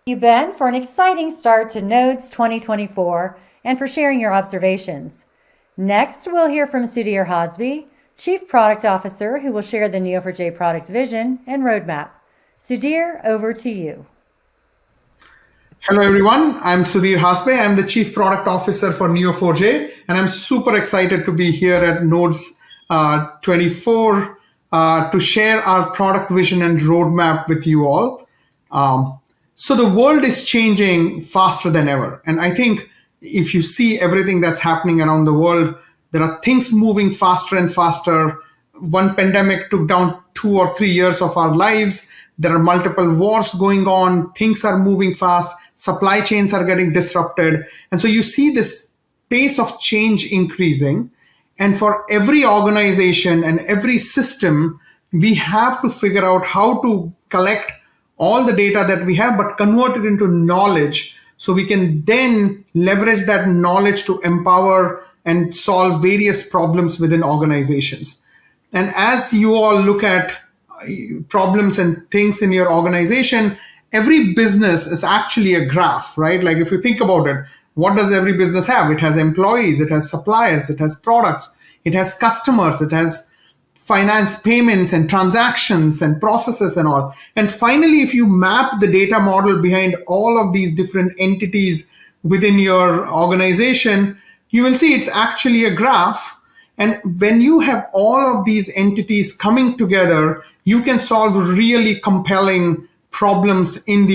You, Ben, for an exciting start to Nodes 2024 and for sharing your observations. Next, we'll hear from Sudhir Hasby, Chief Product Officer, who will share the Neo4j product vision and roadmap. Sudhir, over to you. Hello, everyone. I'm Sudhir Hasbe. I'm the Chief Product Officer for Neo4j, and I'm super excited to be here at Nodes 24 to share our product vision and roadmap with you all. So the world is changing faster than ever. And I think if you see everything that's happening around the world, there are things moving faster and faster. One pandemic took down 2 or 3 years of our lives. There are multiple wars going on. Things are moving fast. Supply chains are getting disrupted. And so you see this pace of change increasing. And for every organization and every system, we have to figure out how to collect all the data that we have, but convert it into knowledge so we can then leverage that knowledge to empower and solve various problems within organizations. And as you all look at problems and things in your organization, every business is actually a graph, right? Like if you think about it, what does every business have? It has employees, it has suppliers, it has products, it has customers, it has finance payments and transactions and processes and all. And finally, if you map the data model behind all of these different entities within your organization, you will see it's actually a graph. And when you have all of these entities coming together, you can solve really compelling problems in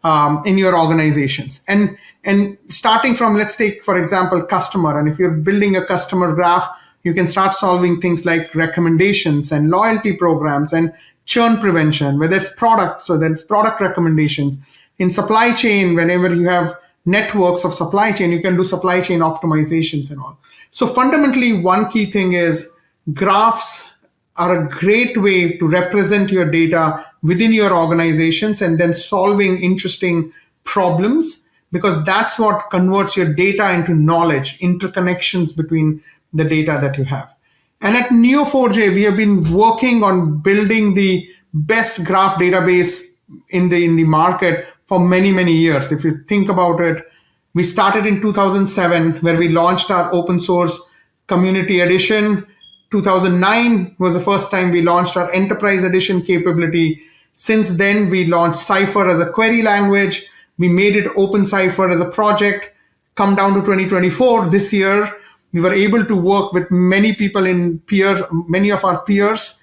your organizations. And starting from, let's take, for example, customer. And if you're building a customer graph, you can start solving things like recommendations and loyalty programs and churn prevention, whether it's products, so that's product recommendations. In supply chain, whenever you have networks of supply chain, you can do supply chain optimizations and all. So fundamentally, one key thing is graphs are a great way to represent your data within your organizations and then solving interesting problems, because that's what converts your data into knowledge, interconnections between the data that you have. And at Neo4j, we have been working on building the best graph database in the market for many, many years. If you think about it, we started in 2007, where we launched our open source community edition. 2009 was the first time we launched our enterprise edition capability. Since then, we launched Cypher as a query language. We made it OpenCypher as a project. Come down to 2024, this year, we were able to work with many people many of our peers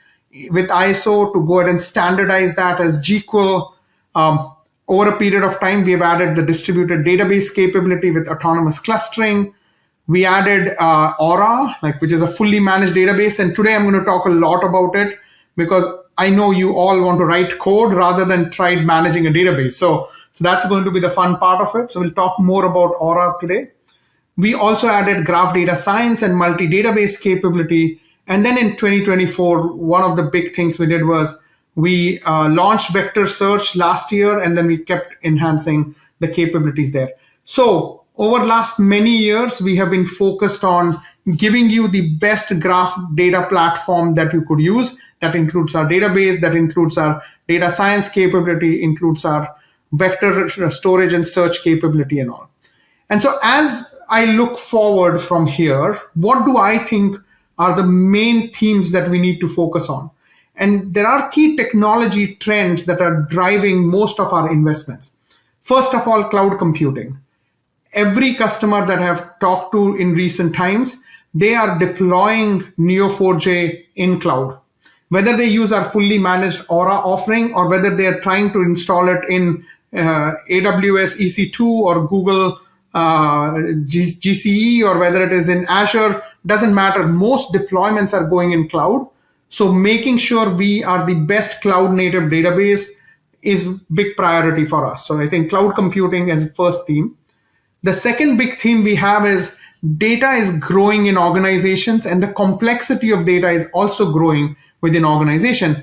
with ISO to go ahead and standardize that as GQL. Over a period of time, we have added the distributed database capability with autonomous clustering. We added Aura, which is a fully managed database. And today I'm going to talk a lot about it because I know you all want to write code rather than try managing a database. So that's going to be the fun part of it. So we'll talk more about Aura today. We also added graph data science and multi-database capability. And then in 2024, one of the big things we did was we launched vector search last year, and then we kept enhancing the capabilities there. So over the last many years, we have been focused on giving you the best graph data platform that you could use. That includes our database, that includes our data science capability, includes our vector storage and search capability and all. And so as I look forward from here, what do I think are the main themes that we need to focus on? And there are key technology trends that are driving most of our investments. First of all, cloud computing. Every customer that I've talked to in recent times, they are deploying Neo4j in cloud. Whether they use our fully managed Aura offering or whether they are trying to install it in AWS EC2 or Google GCE, or whether it is in Azure, doesn't matter. Most deployments are going in cloud. So making sure we are the best cloud native database is big priority for us. So I think cloud computing is the first theme. The second big theme we have is data is growing in organizations, and the complexity of data is also growing within organization.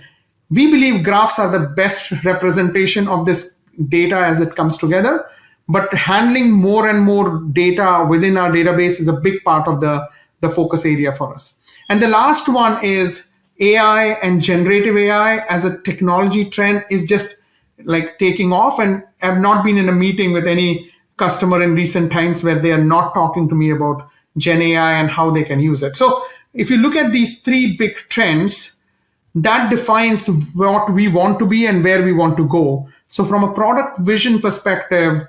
We believe graphs are the best representation of this data as it comes together, but handling more and more data within our database is a big part of the focus area for us. And the last one is AI and generative AI as a technology trend is just like taking off, and I've not been in a meeting with any customer in recent times where they are not talking to me about GenAI and how they can use it. So if you look at these three big trends, that defines what we want to be and where we want to go. So from a product vision perspective,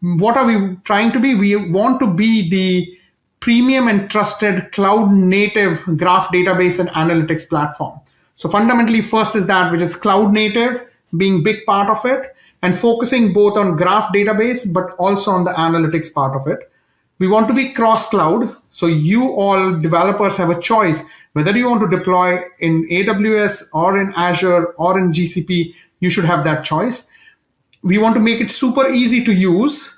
what are we trying to be? We want to be the premium and trusted cloud native graph database and analytics platform. So fundamentally, first is that, which is cloud native being big part of it, and focusing both on graph database, but also on the analytics part of it. We want to be cross cloud. So you all developers have a choice whether you want to deploy in AWS or in Azure or in GCP. You should have that choice. We want to make it super easy to use,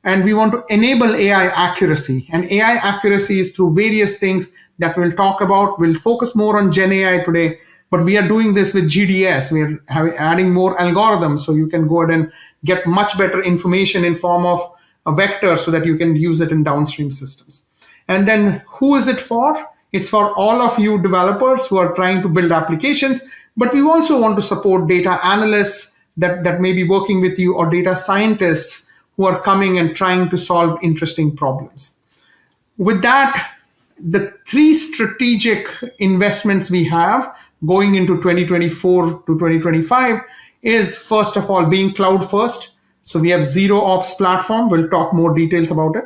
and we want to enable AI accuracy. And AI accuracy is through various things that we'll talk about. We'll focus more on GenAI today, but we are doing this with GDS. We are adding more algorithms, so you can go ahead and get much better information in form of a vector so that you can use it in downstream systems. And then who is it for? It's for all of you developers who are trying to build applications, but we also want to support data analysts that may be working with you, or data scientists who are coming and trying to solve interesting problems. With that, the three strategic investments we have going into 2024 to 2025 is, first of all, being cloud first. So we have zero ops platform. We'll talk more details about it.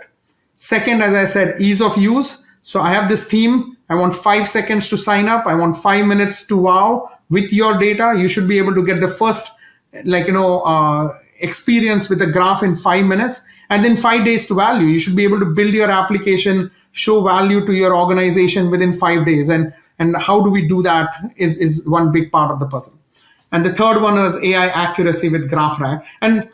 Second, as I said, ease of use. So I have this theme. I want 5 seconds to sign up. I want 5 minutes to wow with your data. You should be able to get the first, experience with a graph in 5 minutes, and then 5 days to value. You should be able to build your application, show value to your organization within 5 days. And how do we do that is one big part of the puzzle. And the third one is AI accuracy with GraphRAG. And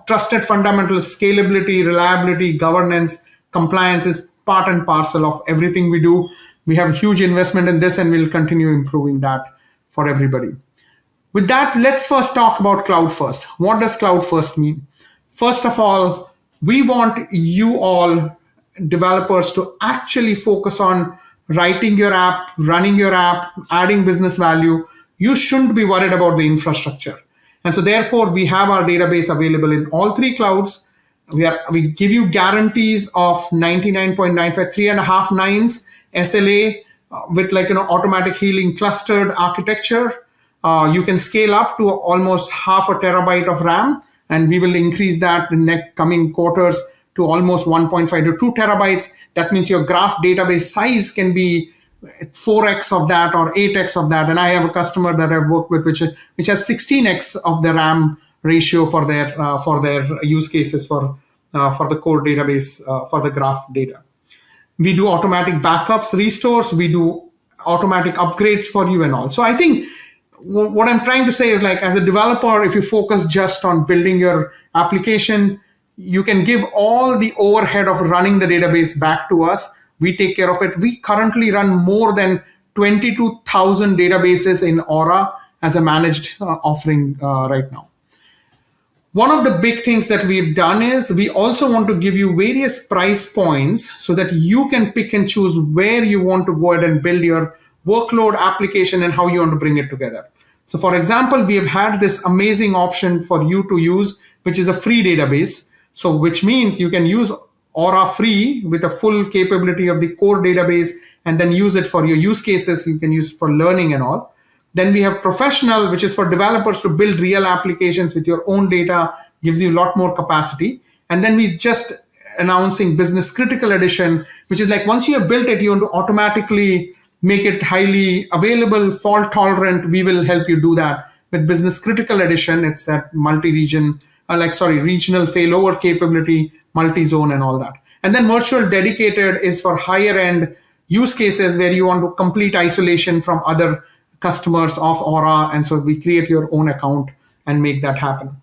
trusted fundamentals, scalability, reliability, governance, compliance is part and parcel of everything we do. We have huge investment in this, and we'll continue improving that for everybody. With that, let's first talk about cloud first. What does cloud first mean? First of all, we want you all developers to actually focus on writing your app, running your app, adding business value. You shouldn't be worried about the infrastructure. And so therefore, we have our database available in all three clouds. We give you guarantees of 99.95, 3.5 nines SLA with automatic healing clustered architecture. You can scale up to almost 0.5 terabyte of RAM, and we will increase that in next coming quarters to almost 1.5 to 2 terabytes. That means your graph database size can be 4x of that or 8x of that. And I have a customer that I've worked with which has 16x of the RAM ratio for their use cases for the core database for the graph data. We do automatic backups, restores. We do automatic upgrades for you and all. So I think what I'm trying to say is, as a developer, if you focus just on building your application, you can give all the overhead of running the database back to us. We take care of it. We currently run more than 22,000 databases in Aura as a managed offering right now. One of the big things that we've done is we also want to give you various price points so that you can pick and choose where you want to go ahead and build your workload application and how you want to bring it together. So for example, we have had this amazing option for you to use, which is a free database. So which means you can use Aura free with a full capability of the core database, and then use it for your use cases. You can use for learning and all. Then we have professional, which is for developers to build real applications with your own data, gives you a lot more capacity. And then we just announcing business critical edition, which is once you have built it, you want to automatically make it highly available, fault tolerant. We will help you do that with business critical edition. It's that regional failover capability, multi-zone and all that. And then virtual dedicated is for higher end use cases where you want to complete isolation from other customers of Aura. And so we create your own account and make that happen.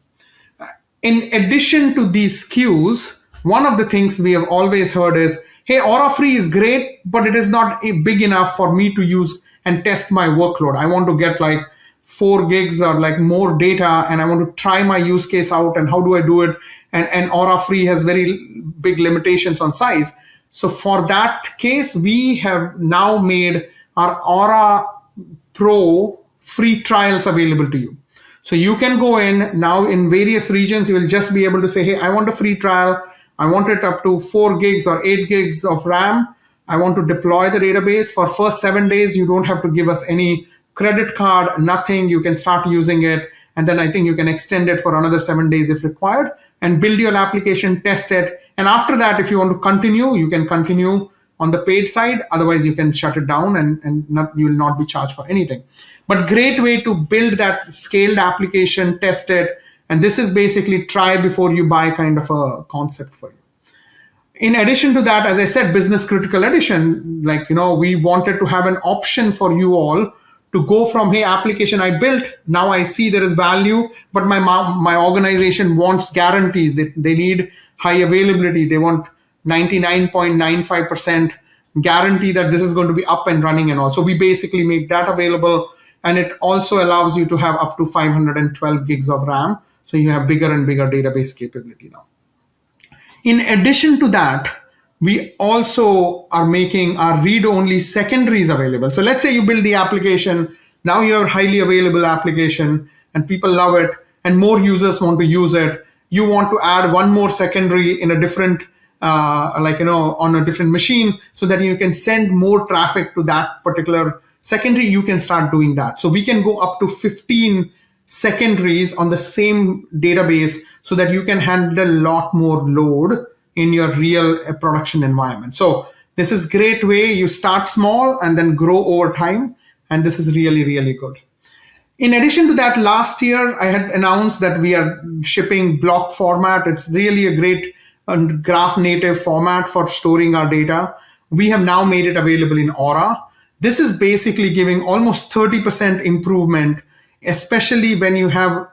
In addition to these SKUs, one of the things we have always heard is, hey, Aura free is great, but it is not big enough for me to use and test my workload. I want to get 4 gigs or more data, and I want to try my use case out, and how do I do it? And Aura free has very big limitations on size. So for that case, we have now made our Aura Pro free trials available to you. So you can go in now in various regions. You will just be able to say, hey, I want a free trial. I want it up to 4 gigs or 8 gigs of RAM. I want to deploy the database. For first 7 days, you don't have to give us any credit card, nothing. You can start using it. And then I think you can extend it for another 7 days if required and build your application, test it. And after that, if you want to continue, you can continue on the paid side. Otherwise, you can shut it down and you will not be charged for anything. But great way to build that scaled application, test it. And this is basically try before you buy kind of a concept for you. In addition to that, as I said, business critical edition, we wanted to have an option for you all to go from, hey, application I built, now I see there is value, but my organization wants guarantees. They need high availability. They want 99.95% guarantee that this is going to be up and running and all. So we basically make that available. And it also allows you to have up to 512 gigs of RAM. So you have bigger and bigger database capability now. In addition to that, we also are making our read-only secondaries available. So let's say you build the application, now you have a highly available application and people love it and more users want to use it. You want to add one more secondary in a different, on a different machine so that you can send more traffic to that particular secondary, you can start doing that. So we can go up to 15 secondaries on the same database so that you can handle a lot more load in your real production environment. So this is a great way. You start small and then grow over time. And this is really, really good. In addition to that, last year, I had announced that we are shipping block format. It's really a great graph native format for storing our data. We have now made it available in Aura. This is basically giving almost 30% improvement, especially when you have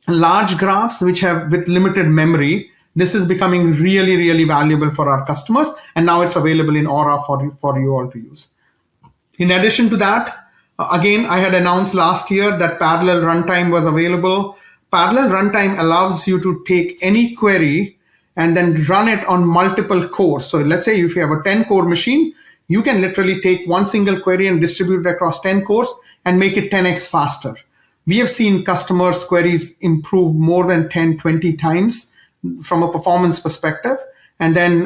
large graphs with limited memory. This is becoming really, really valuable for our customers. And now it's available in Aura for you all to use. In addition to that, again, I had announced last year that parallel runtime was available. Parallel runtime allows you to take any query and then run it on multiple cores. So let's say if you have a 10-core machine, you can literally take one single query and distribute it across 10 cores and make it 10x faster. We have seen customers' queries improve more than 10, 20 times from a performance perspective. And then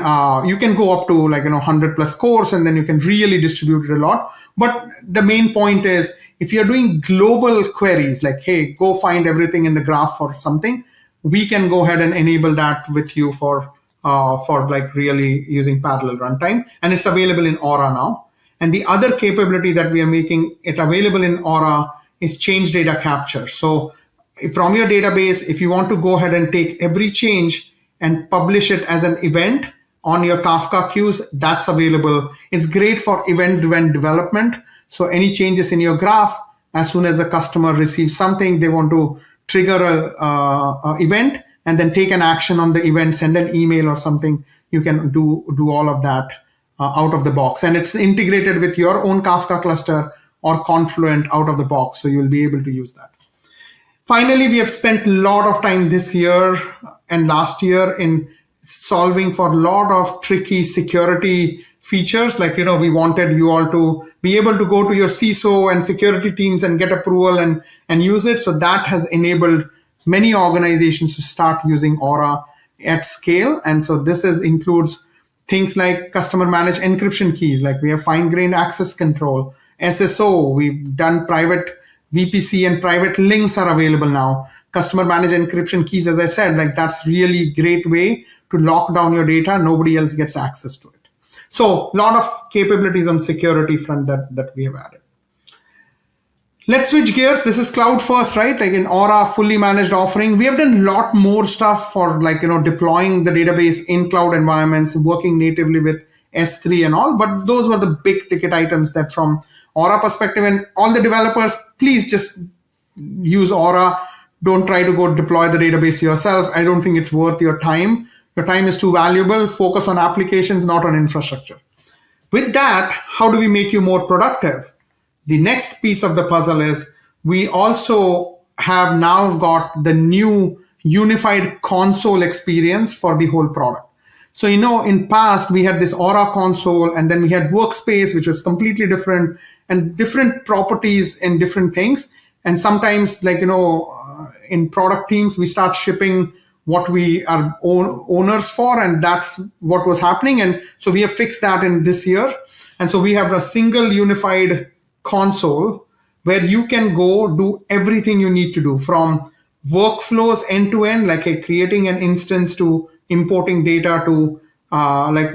you can go up to 100 plus cores and then you can really distribute it a lot. But the main point is if you're doing global queries like, hey, go find everything in the graph or something, we can go ahead and enable that with you for really using parallel runtime. And it's available in Aura now. And the other capability that we are making it available in Aura is change data capture. So from your database, if you want to go ahead and take every change and publish it as an event on your Kafka queues, that's available. It's great for event-driven development. So any changes in your graph, as soon as a customer receives something, they want to trigger a event and then take an action on the event, send an email or something, you can do all of that out of the box. And it's integrated with your own Kafka cluster or Confluent out of the box. So you'll be able to use that. Finally, we have spent a lot of time this year and last year in solving for a lot of tricky security features. We wanted you all to be able to go to your CISO and security teams and get approval and use it. So that has enabled many organizations to start using Aura at scale. And so this includes things like customer managed encryption keys, like we have fine-grained access control, SSO, we've done private VPC and private links are available now. Customer managed encryption keys, as I said, that's really great way to lock down your data. Nobody else gets access to it. So a lot of capabilities on security front that we have added. Let's switch gears. This is cloud first, right? In Aura, fully managed offering. We have done a lot more stuff for deploying the database in cloud environments, working natively with S3 and all. But those were the big ticket items that from Aura perspective, and all the developers, please just use Aura. Don't try to go deploy the database yourself. I don't think it's worth your time. Your time is too valuable. Focus on applications, not on infrastructure. With that, how do we make you more productive? The next piece of the puzzle is we also have now got the new unified console experience for the whole product. So, in past, we had this Aura console, and then we had workspace, which was completely different and different properties in different things. And sometimes in product teams, we start shipping what we are owners for, and that's what was happening. And so we have fixed that in this year. And so we have a single unified console where you can go do everything you need to do, from workflows end to end, like creating an instance, to importing data, to like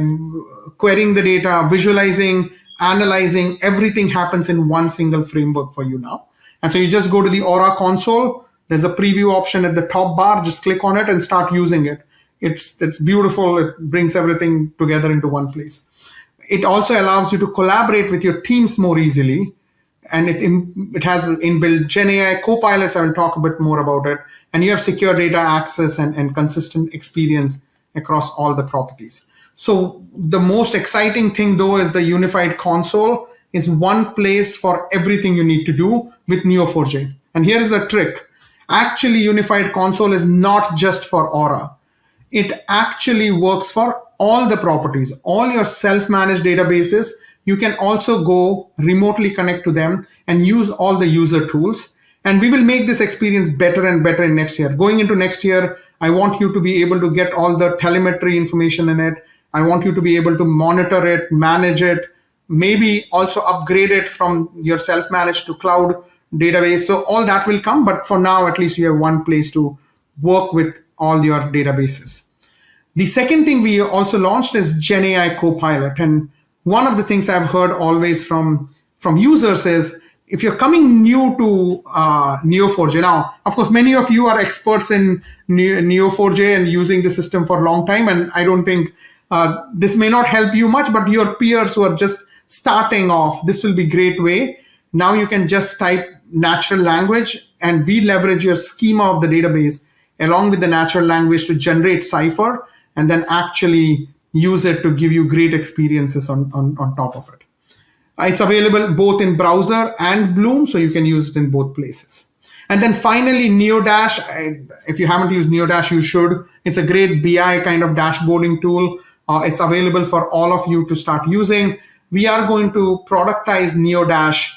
querying the data, visualizing, analyzing. Everything happens in one single framework for you now. And so you just go to the Aura console. There's a preview option at the top bar. Just click on it and start using it. It's beautiful. It brings everything together into one place. It also allows you to collaborate with your teams more easily. And it has inbuilt GenAI copilots. I will talk a bit more about it. And you have secure data access and consistent experience across all the properties. So the most exciting thing, though, is the unified console is one place for everything you need to do with Neo4j. And here's the trick. Actually, unified console is not just for Aura. It actually works for all the properties, all your self-managed databases. You can also go remotely connect to them and use all the user tools. And we will make this experience better and better in next year. Going into next year, I want you to be able to get all the telemetry information in it. I want you to be able to monitor it, manage it, maybe also upgrade it from your self-managed to cloud database. So all that will come. But for now, at least you have one place to work with all your databases. The second thing we also launched is GenAI Copilot. And one of the things I've heard always from users is, if you're coming new to Neo4j, now, of course, many of you are experts in Neo4j and using the system for a long time. And I don't think this may not help you much, but your peers who are just starting off, this will be a great way. Now you can just type natural language, and we leverage your schema of the database along with the natural language to generate Cypher, and then actually use it to give you great experiences on top of it. It's available both in browser and Bloom, so you can use it in both places. And then finally, NeoDash. If you haven't used NeoDash, you should. It's a great BI kind of dashboarding tool. It's available for all of you to start using. We are going to productize NeoDash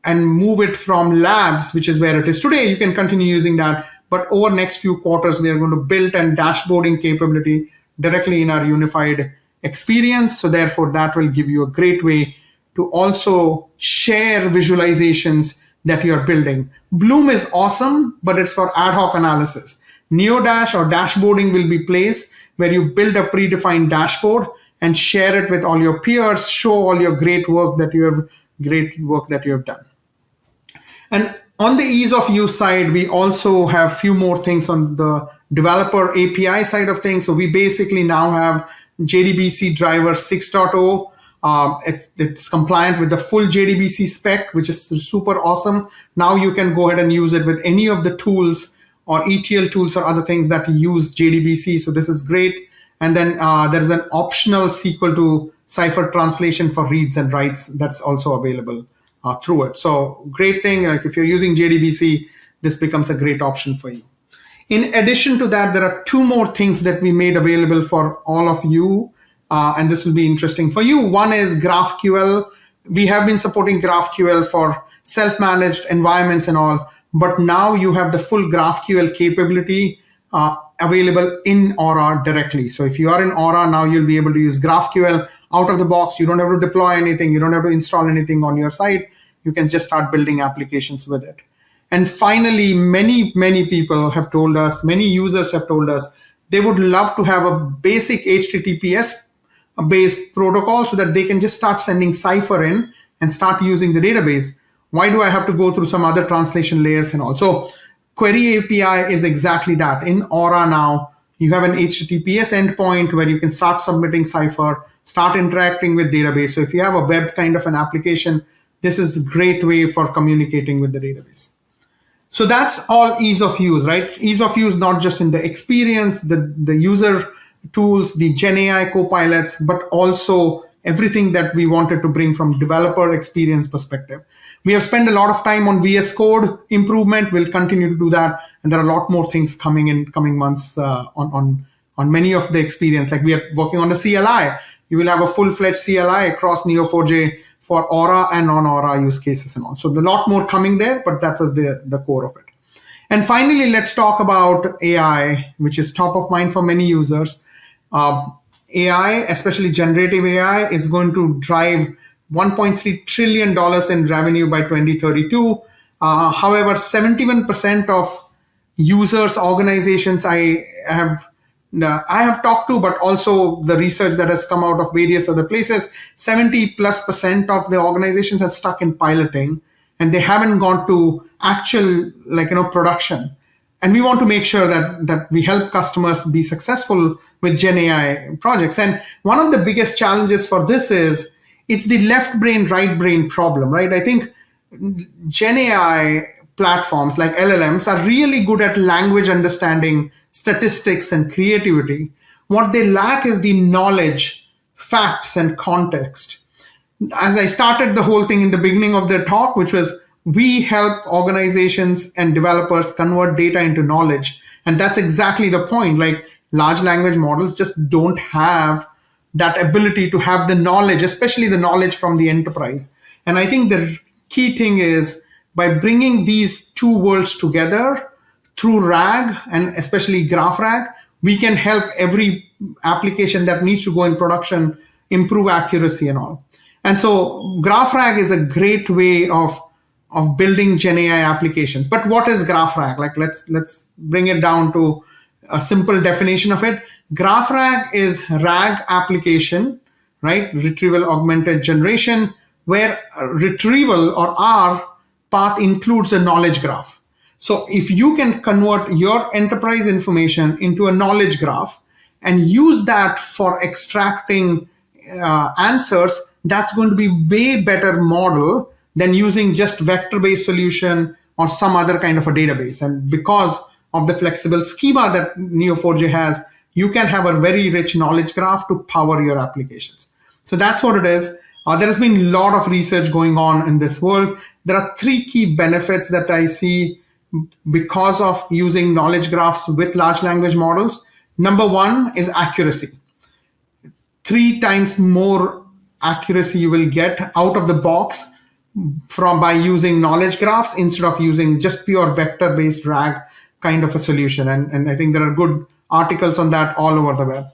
and move it from labs, which is where it is today. You can continue using that. But over the next few quarters, we are going to build a dashboarding capability directly in our unified experience. So therefore, that will give you a great way to also share visualizations that you're building. Bloom is awesome, but it's for ad hoc analysis. NeoDash or dashboarding will be place where you build a predefined dashboard and share it with all your peers, show all your great work that you have done. And on the ease of use side, we also have a few more things on the developer API side of things. So we basically now have JDBC driver 6.0. It's compliant with the full JDBC spec, which is super awesome. Now you can go ahead and use it with any of the tools or ETL tools or other things that use JDBC. So this is great. And then there is an optional SQL to Cypher translation for reads and writes that's also available through it. So great thing, like if you're using JDBC, this becomes a great option for you. In addition to that, there are two more things that we made available for all of you. And this will be interesting for you. One is GraphQL. We have been supporting GraphQL for self-managed environments and all, but now you have the full GraphQL capability available in Aura directly. So if you are in Aura, now you'll be able to use GraphQL out of the box. You don't have to deploy anything. You don't have to install anything on your site. You can just start building applications with it. And finally, many people have told us, many users have told us, they would love to have a basic HTTPS-based protocol so that they can just start sending Cypher in and start using the database. Why do I have to go through some other translation layers and all? So Query API is exactly that. In Aura now, you have an HTTPS endpoint where you can start submitting Cypher, start interacting with database. So if you have a web kind of an application, this is a great way for communicating with the database. So that's all ease of use, right? Ease of use, not just in the experience, the user tools, the GenAI copilots, but also everything that we wanted to bring from developer experience perspective. We have spent a lot of time on VS Code improvement. We'll continue to do that. And there are a lot more things coming in coming months on many of the experience. Like we are working on the CLI. You will have a full-fledged CLI across Neo4j for Aura and non-Aura use cases and all. So a lot more coming there, but that was the core of it. And finally, let's talk about AI, which is top of mind for many users. AI, especially generative AI, is going to drive $1.3 trillion in revenue by 2032. However, 71% of users, organizations I have talked to, but also the research that has come out of various other places, 70+% of the organizations are stuck in piloting, and they haven't gone to actual production. And we want to make sure that we help customers be successful with Gen AI projects. And one of the biggest challenges for this is it's the left brain, right brain problem, right? I think Gen AI platforms like LLMs are really good at language understanding, statistics, and creativity. What they lack is the knowledge, facts, and context. As I started the whole thing in the beginning of the talk, which was we help organizations and developers convert data into knowledge. And that's exactly the point. Like large language models just don't have that ability to have the knowledge, especially the knowledge from the enterprise. And I think the key thing is by bringing these two worlds together through RAG and especially GraphRAG, we can help every application that needs to go in production improve accuracy and all. And so GraphRAG is a great way of building Gen AI applications. But what is GraphRAG? Like let's bring it down to a simple definition of it. GraphRAG is RAG application, right? Retrieval augmented generation, where retrieval or R path includes a knowledge graph. So if you can convert your enterprise information into a knowledge graph and use that for extracting answers, that's going to be way better model than using just vector-based solution or some other kind of a database. And because of the flexible schema that Neo4j has, you can have a very rich knowledge graph to power your applications. So that's what it is. There has been a lot of research going on in this world. There are three key benefits that I see because of using knowledge graphs with large language models. Number one is accuracy. 3 times more accuracy you will get out of the box by using knowledge graphs instead of using just pure vector-based RAG kind of a solution. And I think there are good articles on that all over the web.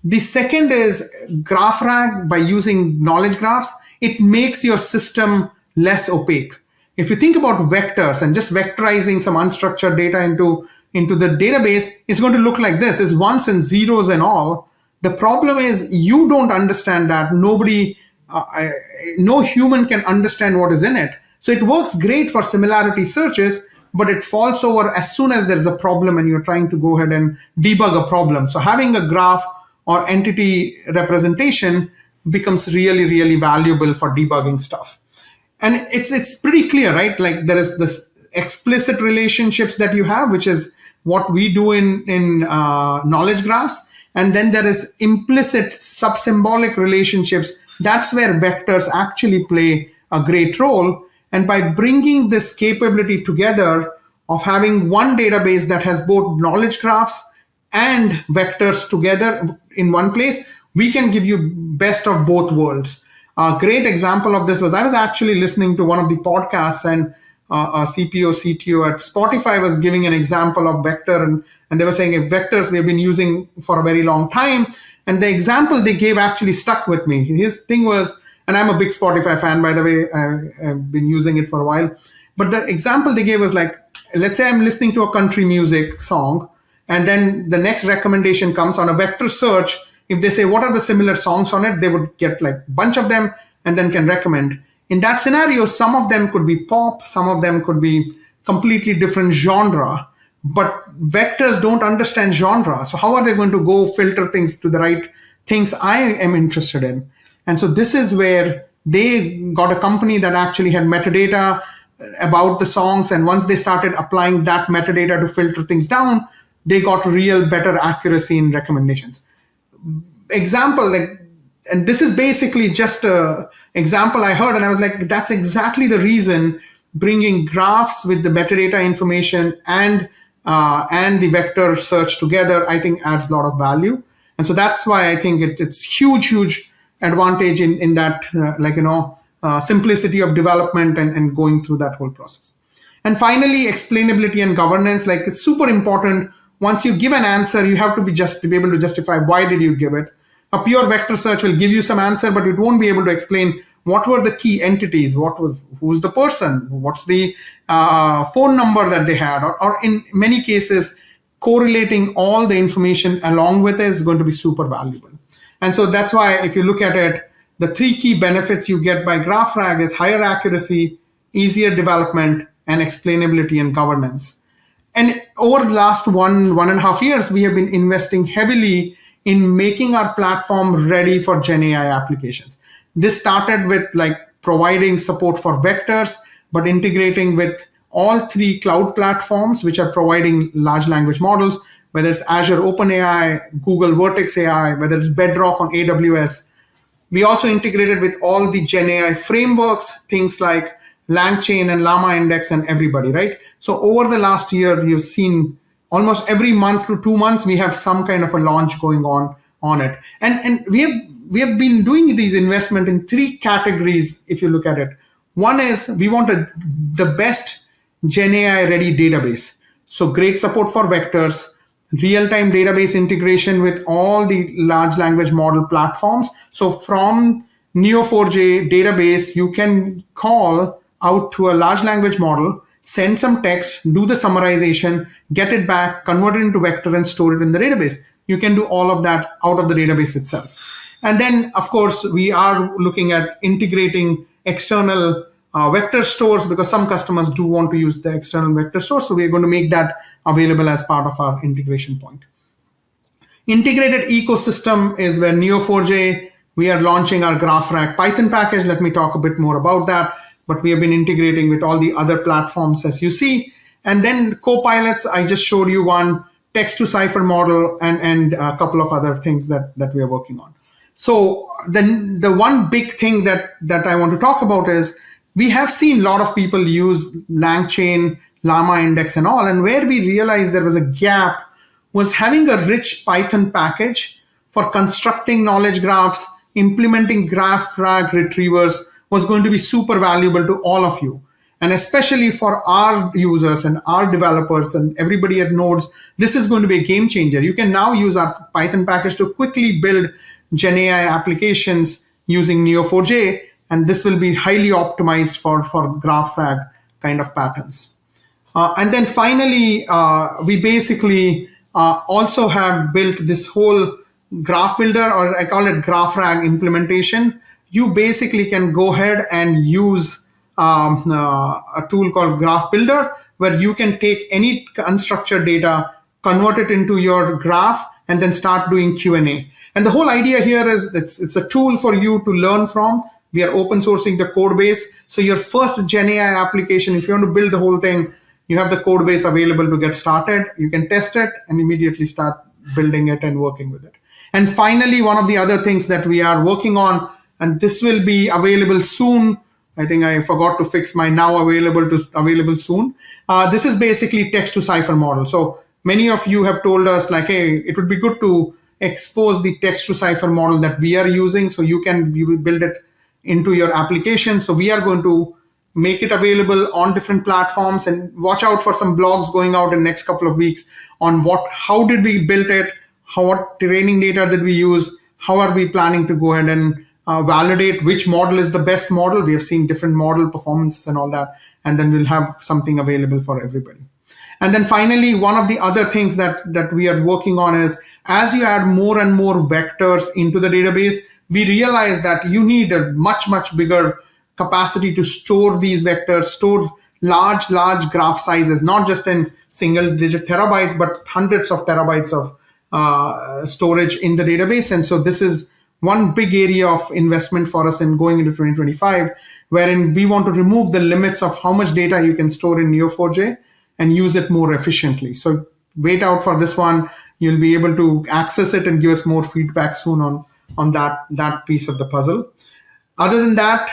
The second is GraphRAG. By using knowledge graphs, it makes your system less opaque. If you think about vectors and just vectorizing some unstructured data into the database, it's going to look like this. It's ones and zeros and all. The problem is you don't understand that. No human can understand what is in it. So it works great for similarity searches, but it falls over as soon as there's a problem and you're trying to go ahead and debug a problem. So having a graph or entity representation becomes really, really valuable for debugging stuff. And it's pretty clear, right? Like there is this explicit relationships that you have, which is what we do in knowledge graphs. And then there is implicit subsymbolic relationships. That's where vectors actually play a great role. And by bringing this capability together of having one database that has both knowledge graphs and vectors together in one place, we can give you best of both worlds. A great example of this was I was actually listening to one of the podcasts, and a CPO, CTO at Spotify was giving an example of vector, and they were saying vectors we've been using for a very long time. And the example they gave actually stuck with me. His thing was, and I'm a big Spotify fan, by the way, I've been using it for a while. But the example they gave was like, let's say I'm listening to a country music song, and then the next recommendation comes on a vector search. If they say, what are the similar songs on it? They would get like a bunch of them and then can recommend. In that scenario, some of them could be pop, some of them could be completely different genre, but vectors don't understand genre. So how are they going to go filter things to the right things I am interested in? And so this is where they got a company that actually had metadata about the songs. And once they started applying that metadata to filter things down, they got real better accuracy in recommendations. Example, like, and this is basically just a example I heard, and I was like, that's exactly the reason bringing graphs with the metadata information and the vector search together, I think adds a lot of value. And so that's why I think it's huge advantage in that simplicity of development and going through that whole process. And finally, explainability and governance. Like, it's super important. Once you give an answer, you have to be able to justify why did you give it. A pure vector search will give you some answer, but it won't be able to explain what were the key entities, who's the person, what's the phone number that they had, or in many cases, correlating all the information along with it is going to be super valuable. And so that's why if you look at it, the three key benefits you get by GraphRAG is higher accuracy, easier development, and explainability and governance. And over the last one and a half years, we have been investing heavily in making our platform ready for GenAI applications. This started with like providing support for vectors, but integrating with all three cloud platforms, which are providing large language models, whether it's Azure OpenAI, Google Vertex AI, whether it's Bedrock on AWS. We also integrated with all the GenAI frameworks, things like LangChain and Llama Index and everybody, right? So over the last year, you've seen almost every month to 2 months, we have some kind of a launch going on it. And we have been doing these investment in three categories, if you look at it. One is we want the best GenAI ready database. So great support for vectors, real-time database integration with all the large language model platforms. So from Neo4j database, you can call out to a large language model, send some text, do the summarization, get it back, convert it into vector, and store it in the database. You can do all of that out of the database itself. And then, of course, we are looking at integrating external vector stores, because some customers do want to use the external vector store. So we're going to make that available as part of our integration point. Integrated ecosystem is where Neo4j, we are launching our GraphRAG Python package. Let me talk a bit more about that. But we have been integrating with all the other platforms, as you see. And then co-pilots, I just showed you one, text to cipher model, and a couple of other things that we are working on. So then the one big thing that I want to talk about is we have seen a lot of people use LangChain, Llama Index and all. And where we realized there was a gap was having a rich Python package for constructing knowledge graphs, implementing GraphRAG retrievers, was going to be super valuable to all of you. And especially for our users and our developers and everybody at Nodes, this is going to be a game changer. You can now use our Python package to quickly build GenAI applications using Neo4j, and this will be highly optimized for GraphRAG kind of patterns. And then finally, we basically also have built this whole graph builder, or I call it GraphRAG implementation. You basically can go ahead and use a tool called Graph Builder, where you can take any unstructured data, convert it into your graph, and then start doing Q&A. And the whole idea here is it's a tool for you to learn from. We are open sourcing the code base. So your first GenAI application, if you want to build the whole thing, you have the code base available to get started. You can test it and immediately start building it and working with it. And finally, one of the other things that we are working on, and this will be available soon. I think I forgot to fix my now available to available soon. This is basically text to cipher model. So many of you have told us like, hey, it would be good to expose the text to cipher model that we are using, so you will build it into your application. So we are going to make it available on different platforms, and watch out for some blogs going out in the next couple of weeks on how did we build it, what training data did we use, how are we planning to go ahead and validate which model is the best model. We have seen different model performances and all that, and then we'll have something available for everybody. And then finally, one of the other things that we are working on is, as you add more and more vectors into the database, we realize that you need a much, much bigger capacity to store these vectors, store large graph sizes, not just in single digit terabytes, but hundreds of terabytes of storage in the database. And so this is one big area of investment for us in going into 2025, wherein we want to remove the limits of how much data you can store in Neo4j and use it more efficiently. So wait out for this one. You'll be able to access it and give us more feedback soon on that piece of the puzzle. Other than that,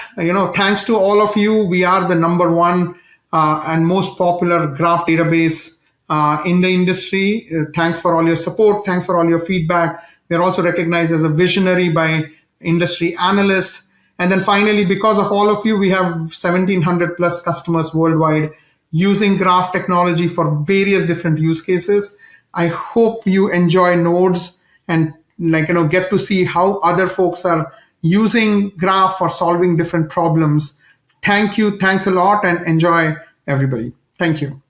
thanks to all of you. We are the number one and most popular graph database in the industry. Thanks for all your support. Thanks for all your feedback. We're also recognized as a visionary by industry analysts. And then finally, because of all of you, we have 1,700 plus customers worldwide using graph technology for various different use cases. I hope you enjoy Nodes and get to see how other folks are using graph for solving different problems. Thank you. Thanks a lot and enjoy everybody. Thank you.